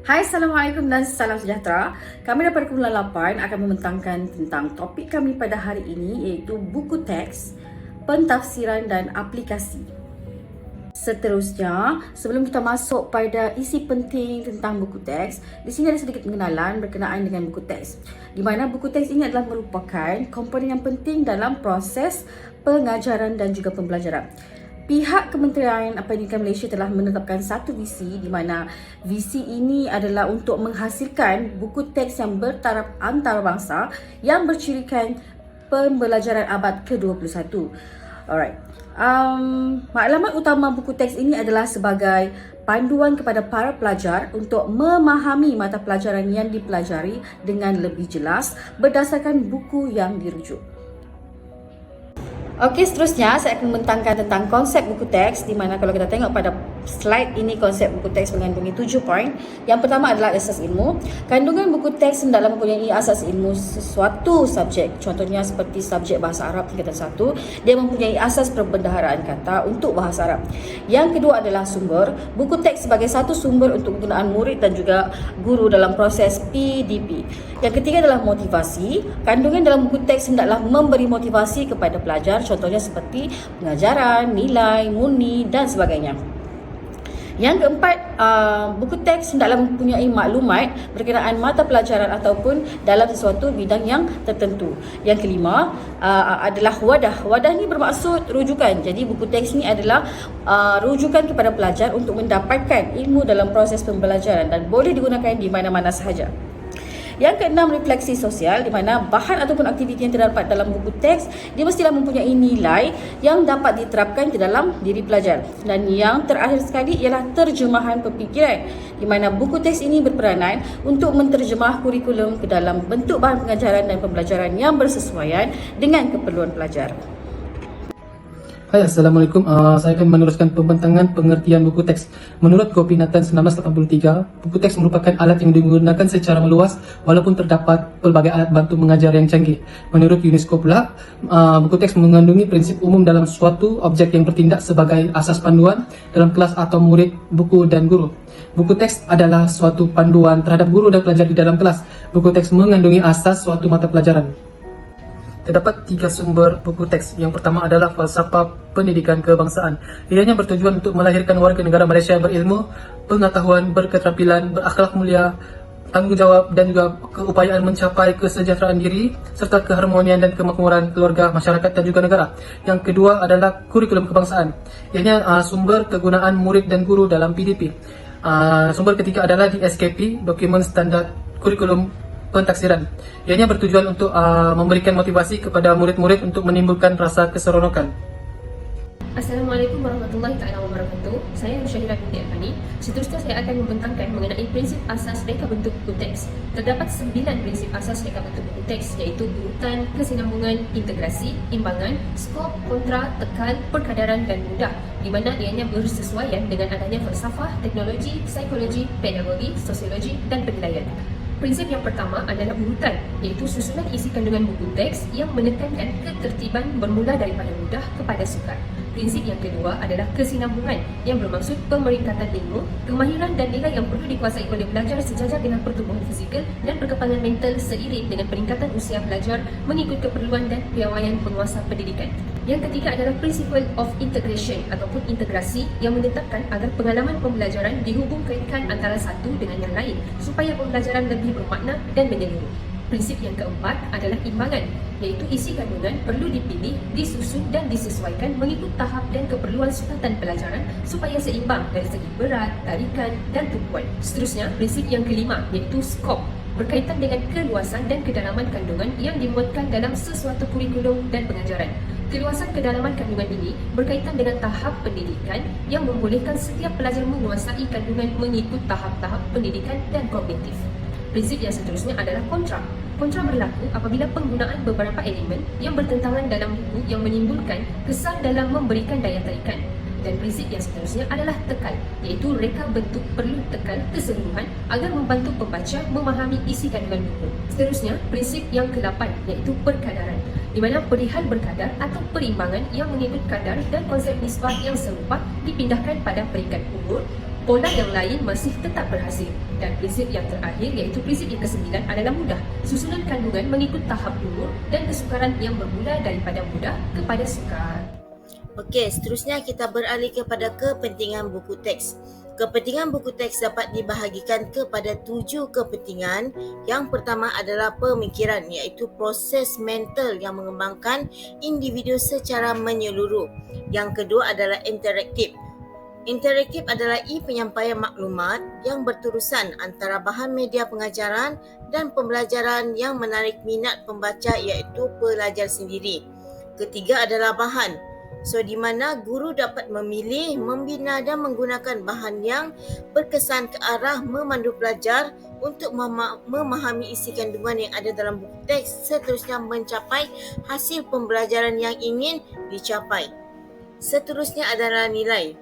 Hai, Assalamualaikum dan salam sejahtera. Kami daripada Kumpulan 8 akan membentangkan tentang topik kami pada hari ini, iaitu buku teks, pentafsiran dan aplikasi. Seterusnya, sebelum kita masuk pada isi penting tentang buku teks, di sini ada sedikit pengenalan berkenaan dengan buku teks. Di mana buku teks ini adalah merupakan komponen yang penting dalam proses pengajaran dan juga pembelajaran. Pihak Kementerian Pendidikan Malaysia telah menetapkan satu visi di mana visi ini adalah untuk menghasilkan buku teks yang bertaraf antarabangsa yang bercirikan pembelajaran abad ke-21. Alright. Maklumat utama buku teks ini adalah sebagai panduan kepada para pelajar untuk memahami mata pelajaran yang dipelajari dengan lebih jelas berdasarkan buku yang dirujuk. Okey, seterusnya saya akan membentangkan tentang konsep buku teks, di mana kalau kita tengok pada slide ini, konsep buku teks mengandungi 7 poin. Yang pertama adalah asas ilmu. Kandungan buku teks hendaklah mempunyai asas ilmu sesuatu subjek. Contohnya seperti subjek bahasa Arab tingkatan 1, dia mempunyai asas perbendaharaan kata untuk bahasa Arab. Yang kedua adalah sumber. Buku teks sebagai satu sumber untuk penggunaan murid dan juga guru dalam proses PDP. Yang ketiga adalah motivasi. Kandungan dalam buku teks hendaklah memberi motivasi kepada pelajar, contohnya seperti pengajaran, nilai, murni dan sebagainya. Yang keempat, buku teks hendaklah mempunyai maklumat berkenaan mata pelajaran ataupun dalam sesuatu bidang yang tertentu. Yang kelima adalah wadah. Wadah ni bermaksud rujukan. Jadi buku teks ni adalah rujukan kepada pelajar untuk mendapatkan ilmu dalam proses pembelajaran dan boleh digunakan di mana-mana sahaja. Yang keenam, refleksi sosial, di mana bahan ataupun aktiviti yang terdapat dalam buku teks dia mestilah mempunyai nilai yang dapat diterapkan ke dalam diri pelajar. Dan yang terakhir sekali ialah terjemahan pemikiran, di mana buku teks ini berperanan untuk menterjemah kurikulum ke dalam bentuk bahan pengajaran dan pembelajaran yang bersesuaian dengan keperluan pelajar. Hai, Assalamualaikum. Saya akan meneruskan pembentangan pengertian buku teks. Menurut Gopinathan 1983, buku teks merupakan alat yang digunakan secara meluas walaupun terdapat pelbagai alat bantu mengajar yang canggih. Menurut UNESCO pula, buku teks mengandungi prinsip umum dalam suatu objek yang bertindak sebagai asas panduan dalam kelas atau murid, buku dan guru. Buku teks adalah suatu panduan terhadap guru dan pelajar di dalam kelas. Buku teks mengandungi asas suatu mata pelajaran. Terdapat 3 sumber buku teks. Yang pertama adalah Falsafah Pendidikan Kebangsaan. Ianya bertujuan untuk melahirkan warga negara Malaysia yang berilmu, pengetahuan, berketerampilan, berakhlak mulia, tanggungjawab dan juga keupayaan mencapai kesejahteraan diri serta keharmonian dan kemakmuran keluarga, masyarakat dan juga negara. Yang kedua adalah Kurikulum Kebangsaan. Ianya sumber kegunaan murid dan guru dalam PDP. Sumber ketiga adalah DSKP, Dokumen Standar Kurikulum Pentafsiran. Ianya bertujuan untuk memberikan motivasi kepada murid-murid untuk menimbulkan rasa keseronokan. Assalamualaikum warahmatullahi wabarakatuh. Saya Nursyahira binti Alfani. Seterusnya saya akan membentangkan mengenai prinsip asas reka bentuk buku teks. Terdapat 9 prinsip asas reka bentuk buku teks, iaitu urutan, kesinambungan, integrasi, imbangan, skop, kontra, tekal, perkadaran dan mudah, di mana ianya bersesuaian dengan adanya falsafah, teknologi, psikologi, pedagogi, sosiologi dan penilaian. Prinsip yang pertama adalah urutan, iaitu susunan isi kandungan buku teks yang menekankan ketertiban bermula daripada mudah kepada sukar. Prinsip yang kedua adalah kesinambungan, yang bermaksud pemeringkatan ilmu, kemahiran dan nilai yang perlu dikuasai oleh pelajar sejajar dengan pertumbuhan fizikal dan perkembangan mental seiring dengan peningkatan usia pelajar mengikut keperluan dan piawaian penguasa pendidikan. Yang ketiga adalah Principle of Integration ataupun integrasi, yang menetapkan agar pengalaman pembelajaran dihubung-kaitkan antara satu dengan yang lain supaya pembelajaran lebih bermakna dan menyeluruh. Prinsip yang keempat adalah imbangan, iaitu isi kandungan perlu dipilih, disusun dan disesuaikan mengikut tahap dan keperluan sukatan pelajaran supaya seimbang dari segi berat, tarikan dan tumpuan. Seterusnya, prinsip yang kelima iaitu skop, berkaitan dengan keluasan dan kedalaman kandungan yang dimuatkan dalam sesuatu kurikulum dan pengajaran. Keluasan kedalaman kandungan ini berkaitan dengan tahap pendidikan yang membolehkan setiap pelajar menguasai kandungan mengikut tahap-tahap pendidikan dan kognitif. Prinsip yang seterusnya adalah kontra. Kontra berlaku apabila penggunaan beberapa elemen yang bertentangan dalam buku yang menimbulkan kesan dalam memberikan daya tarikan. Dan prinsip yang seterusnya adalah tekal, iaitu reka bentuk perlu tekal keseluruhan agar membantu pembaca memahami isi kandungan buku. Seterusnya, prinsip yang ke-8 iaitu perkadaran, di mana perihal berkadar atau perimbangan yang mengikut kadar dan konsep nisbah yang serupa dipindahkan pada peringkat umur, Pola yang lain masih tetap berhasil. Dan prinsip yang terakhir iaitu prinsip yang ke-9 adalah mudah. Susunan kandungan mengikut tahap umur dan kesukaran yang bermula daripada mudah kepada sukar. Okey, seterusnya kita beralih kepada kepentingan buku teks. Kepentingan buku teks dapat dibahagikan kepada 7 kepentingan. Yang pertama adalah pemikiran, iaitu proses mental yang mengembangkan individu secara menyeluruh. Yang kedua adalah interaktif. Interaktif adalah penyampaian maklumat yang berterusan antara bahan media pengajaran dan pembelajaran yang menarik minat pembaca iaitu pelajar sendiri. Ketiga adalah bahan. Di mana guru dapat memilih, membina dan menggunakan bahan yang berkesan ke arah memandu pelajar untuk memahami isi kandungan yang ada dalam buku teks, seterusnya mencapai hasil pembelajaran yang ingin dicapai. Seterusnya adalah nilai.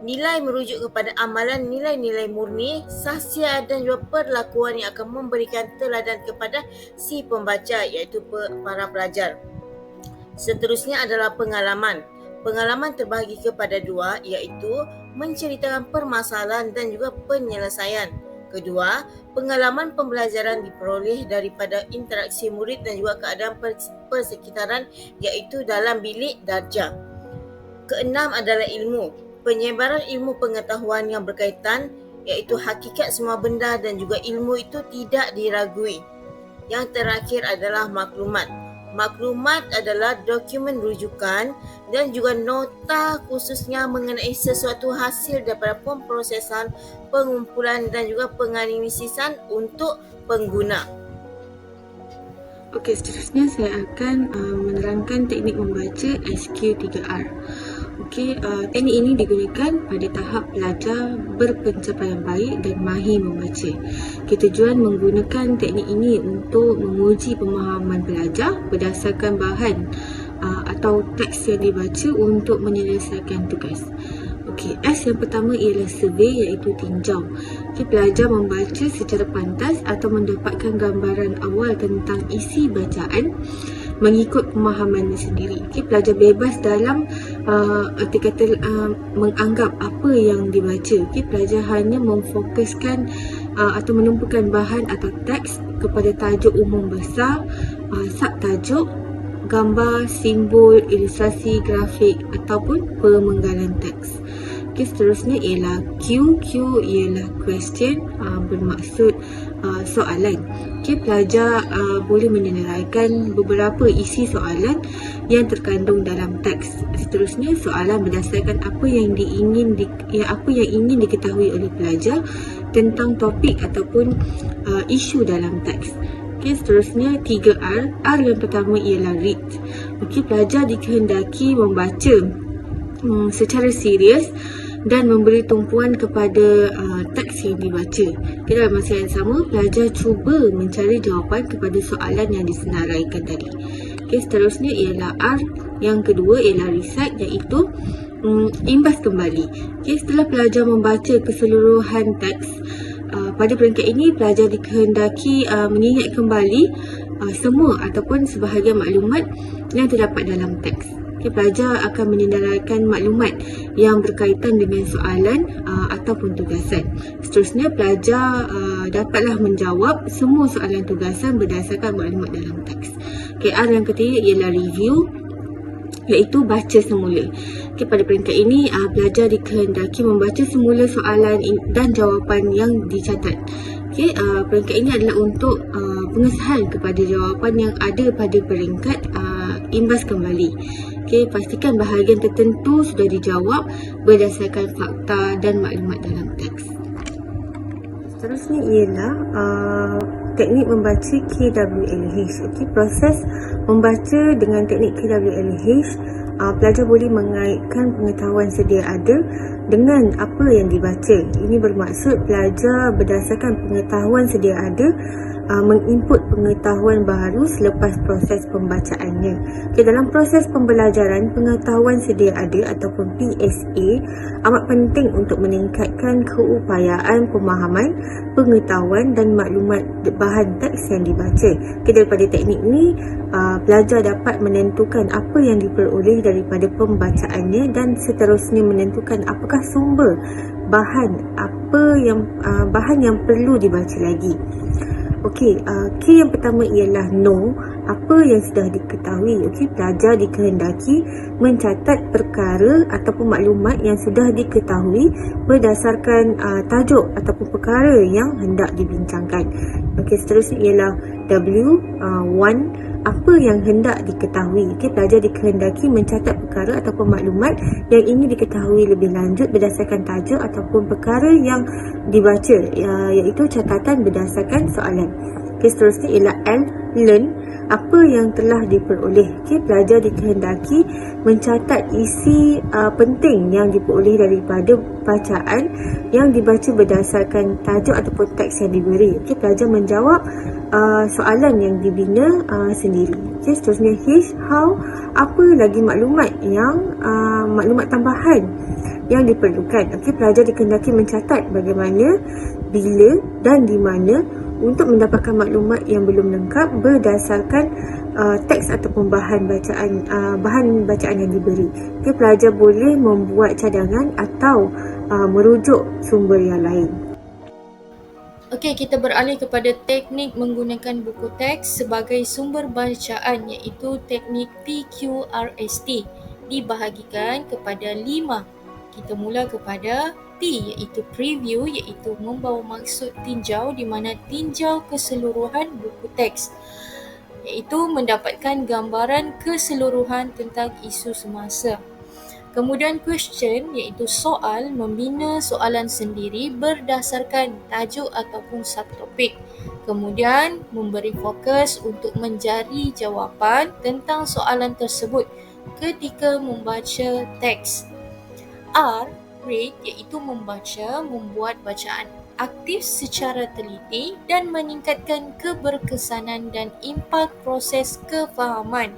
Nilai merujuk kepada amalan nilai-nilai murni, sahsia dan juga perlakuan yang akan memberikan teladan kepada si pembaca iaitu para pelajar. Seterusnya adalah pengalaman. Pengalaman terbahagi kepada 2 iaitu menceritakan permasalahan dan juga penyelesaian. Kedua, pengalaman pembelajaran diperoleh daripada interaksi murid dan juga keadaan persekitaran iaitu dalam bilik darjah. Keenam adalah ilmu. Penyebaran ilmu pengetahuan yang berkaitan iaitu hakikat semua benda dan juga ilmu itu tidak diragui. Yang terakhir adalah maklumat. Maklumat adalah dokumen rujukan dan juga nota khususnya mengenai sesuatu hasil daripada pemprosesan, pengumpulan dan juga penganalisisan untuk pengguna. Okey, seterusnya saya akan menerangkan teknik membaca SQ3R. Okey, teknik ini digunakan pada tahap pelajar berpencapaian baik dan mahir membaca. Tujuan menggunakan teknik ini untuk menguji pemahaman pelajar berdasarkan bahan atau teks yang dibaca untuk menyelesaikan tugas. Okey, S yang pertama ialah survey iaitu tinjau. Pelajar membaca secara pantas atau mendapatkan gambaran awal tentang isi bacaan mengikut pemahamannya sendiri. Pelajar bebas dalam menganggap apa yang dibaca. Pelajar hanya memfokuskan atau menumpukan bahan atau teks kepada tajuk umum besar, subtajuk, gambar, simbol, ilustrasi, grafik ataupun pemenggalan teks. Seterusnya ialah Q. Q ialah question, bermaksud soalan. Pelajar boleh meneraikan beberapa isi soalan yang terkandung dalam teks. Seterusnya soalan berdasarkan apa yang ingin diketahui oleh pelajar tentang topik ataupun isu dalam teks. Seterusnya 3R. R yang pertama ialah read. Pelajar dikehendaki membaca secara serius dan memberi tumpuan kepada teks yang dibaca. Dalam masa yang sama, pelajar cuba mencari jawapan kepada soalan yang disenaraikan tadi. Seterusnya ialah R. Yang kedua ialah recite, iaitu imbas kembali. Setelah pelajar membaca keseluruhan teks, pada peringkat ini pelajar dikehendaki mengingat kembali semua ataupun sebahagian maklumat yang terdapat dalam teks. Pelajar akan menyenaraikan maklumat yang berkaitan dengan soalan ataupun tugasan. Seterusnya, pelajar dapatlah menjawab semua soalan tugasan berdasarkan maklumat dalam teks. R yang ketiga ialah review, iaitu baca semula. Pada peringkat ini, pelajar dikehendaki membaca semula soalan dan jawapan yang dicatat. Peringkat ini adalah untuk pengesahan kepada jawapan yang ada pada peringkat imbas kembali. Pastikan bahagian tertentu sudah dijawab berdasarkan fakta dan maklumat dalam teks. Seterusnya ialah teknik membaca KWLH. Proses membaca dengan teknik KWLH, pelajar boleh mengaitkan pengetahuan sedia ada dengan apa yang dibaca. Ini bermaksud pelajar berdasarkan pengetahuan sedia ada menginput pengetahuan baru selepas proses pembacaannya. Dalam proses pembelajaran, pengetahuan sedia ada ataupun PSA amat penting untuk meningkatkan keupayaan pemahaman, pengetahuan dan maklumat bahan teks yang dibaca. Daripada teknik ini, pelajar dapat menentukan apa yang diperoleh daripada pembacaannya dan seterusnya menentukan apakah sumber bahan bahan yang perlu dibaca lagi. Okey, K yang pertama ialah know, apa yang sudah diketahui. Okey, pelajar dikehendaki mencatat perkara ataupun maklumat yang sudah diketahui berdasarkan tajuk ataupun perkara yang hendak dibincangkan. Okey, seterusnya ialah W, one, apa yang hendak diketahui. Okey, pelajar dikehendaki mencatat perkara ataupun maklumat yang ingin diketahui lebih lanjut berdasarkan tajuk ataupun perkara yang dibaca, iaitu catatan berdasarkan soalan. Okey, seterusnya ialah L, learn, apa yang telah diperoleh. Okey, pelajar dikehendaki mencatat isi penting yang diperoleh daripada bacaan yang dibaca berdasarkan tajuk ataupun teks yang diberi. Okey, pelajar menjawab soalan yang dibina sendiri. Okey, seterusnya H, how, apa lagi maklumat maklumat tambahan yang diperlukan. Okey, pelajar dikehendaki mencatat bagaimana, bila dan di mana untuk mendapatkan maklumat yang belum lengkap berdasarkan teks ataupun bahan bacaan yang diberi. Okey, pelajar boleh membuat cadangan atau merujuk sumber yang lain. Okey, kita beralih kepada teknik menggunakan buku teks sebagai sumber bacaan, iaitu teknik PQRST. Dibahagikan kepada 5. Kita mula kepada P, iaitu preview, iaitu membawa maksud tinjau, di mana tinjau keseluruhan buku teks, iaitu mendapatkan gambaran keseluruhan tentang isu semasa. Kemudian question, iaitu soal, membina soalan sendiri berdasarkan tajuk ataupun subtopik. Kemudian memberi fokus untuk mencari jawapan tentang soalan tersebut ketika membaca teks. R, read, iaitu membaca, membuat bacaan aktif secara teliti dan meningkatkan keberkesanan dan impak proses kefahaman.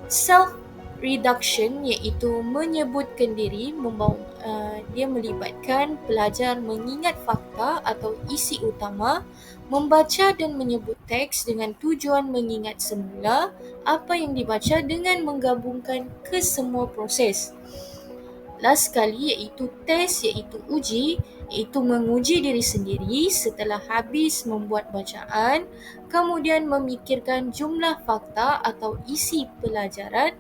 Self-reduction, iaitu menyebutkan diri, dia melibatkan pelajar mengingat fakta atau isi utama, membaca dan menyebut teks dengan tujuan mengingat semula apa yang dibaca dengan menggabungkan kesemua proses. Last sekali iaitu test, iaitu uji, iaitu menguji diri sendiri setelah habis membuat bacaan, kemudian memikirkan jumlah fakta atau isi pelajaran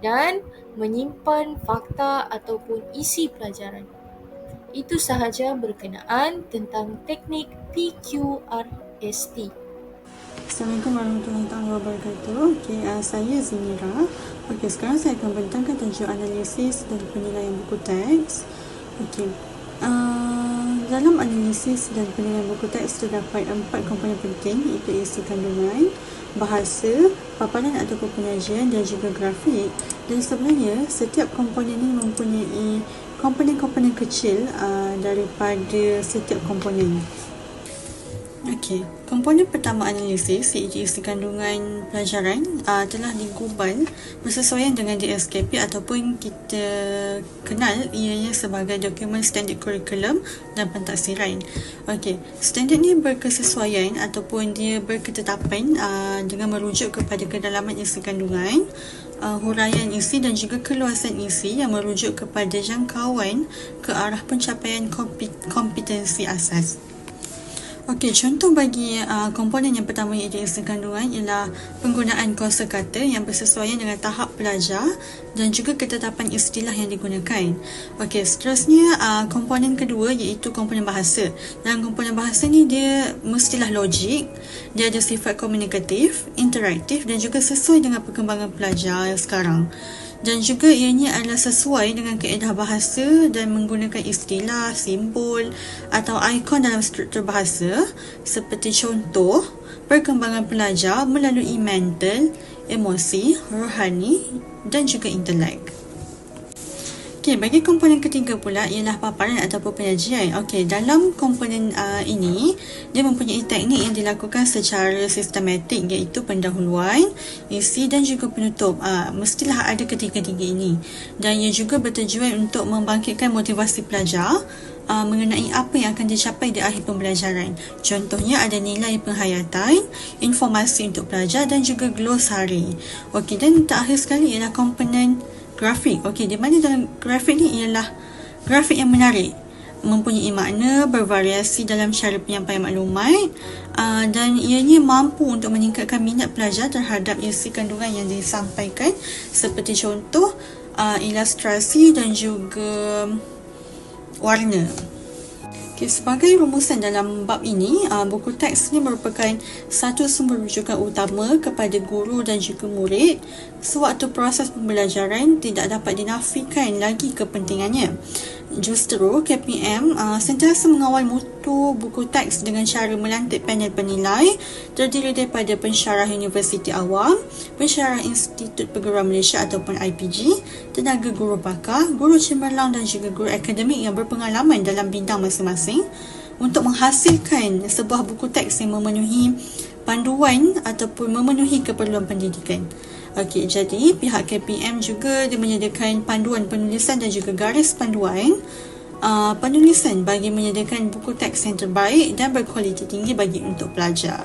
dan menyimpan fakta ataupun isi pelajaran. Itu sahaja berkenaan tentang teknik PQRST. Assalamualaikum warahmatullahi wabarakatuh. Okey, saya Zinira. Okey, sekarang saya akan bentangkan tajuk analisis dan penilaian buku teks. Okey. Dalam analisis dan penilaian buku teks terdapat 4 komponen penting, iaitu isi kandungan, bahasa, paparan ataupun penyajian dan juga grafik. Dan sebenarnya setiap komponen ini mempunyai komponen-komponen kecil daripada setiap komponen. Okey, komponen pertama analisis, iaitu isi kandungan pelajaran, telah digubal bersesuaian dengan DSKP ataupun kita kenal ianya sebagai dokumen standard curriculum dan pentaksiran. Okey, standard ni berkesesuaian ataupun dia berketetapan dengan merujuk kepada kedalaman isi kandungan, huraian isi dan juga keluasan isi yang merujuk kepada jangkauan ke arah pencapaian kompetensi asas. Okey, contoh bagi komponen yang pertama iaitu isi kandungan ialah penggunaan kosakata yang bersesuaian dengan tahap pelajar dan juga ketetapan istilah yang digunakan. Okey, seterusnya komponen kedua iaitu komponen bahasa. Dalam komponen bahasa ni dia mestilah logik, dia ada sifat komunikatif, interaktif dan juga sesuai dengan perkembangan pelajar sekarang. Dan juga ianya adalah sesuai dengan kaedah bahasa dan menggunakan istilah, simbol atau ikon dalam struktur bahasa seperti contoh perkembangan pelajar melalui mental, emosi, rohani dan juga intelek. Okey, bagi komponen ketiga pula ialah paparan ataupun penyajian. Okey, dalam komponen ini dia mempunyai teknik yang dilakukan secara sistematik iaitu pendahuluan, isi dan juga penutup. Mestilah ada ketiga-tiga ini. Dan ia juga bertujuan untuk membangkitkan motivasi pelajar mengenai apa yang akan dicapai di akhir pembelajaran. Contohnya ada nilai penghayatan, informasi untuk pelajar dan juga glosari. Okey, dan terakhir sekali ialah komponen grafik. Okey, di mana dalam grafik ni ialah grafik yang menarik, mempunyai makna, bervariasi dalam cara penyampaian maklumat, dan ianya mampu untuk meningkatkan minat pelajar terhadap isi kandungan yang disampaikan, seperti contoh ilustrasi dan juga warna. Okay, sebagai rumusan dalam bab ini, buku teks ini merupakan satu sumber rujukan utama kepada guru dan juga murid sewaktu proses pembelajaran. Tidak dapat dinafikan lagi kepentingannya. Justru KPM sentiasa mengawal mutu buku teks dengan cara melantik panel penilai terdiri daripada pensyarah Universiti Awam, pensyarah Institut Perguruan Malaysia ataupun IPG, tenaga guru bakar, guru cemerlang dan juga guru akademik yang berpengalaman dalam bidang masing-masing untuk menghasilkan sebuah buku teks yang memenuhi panduan ataupun memenuhi keperluan pendidikan. Okey, jadi pihak KPM juga dia menyediakan panduan penulisan dan juga garis panduan penulisan bagi menyediakan buku teks yang terbaik dan berkualiti tinggi bagi untuk pelajar.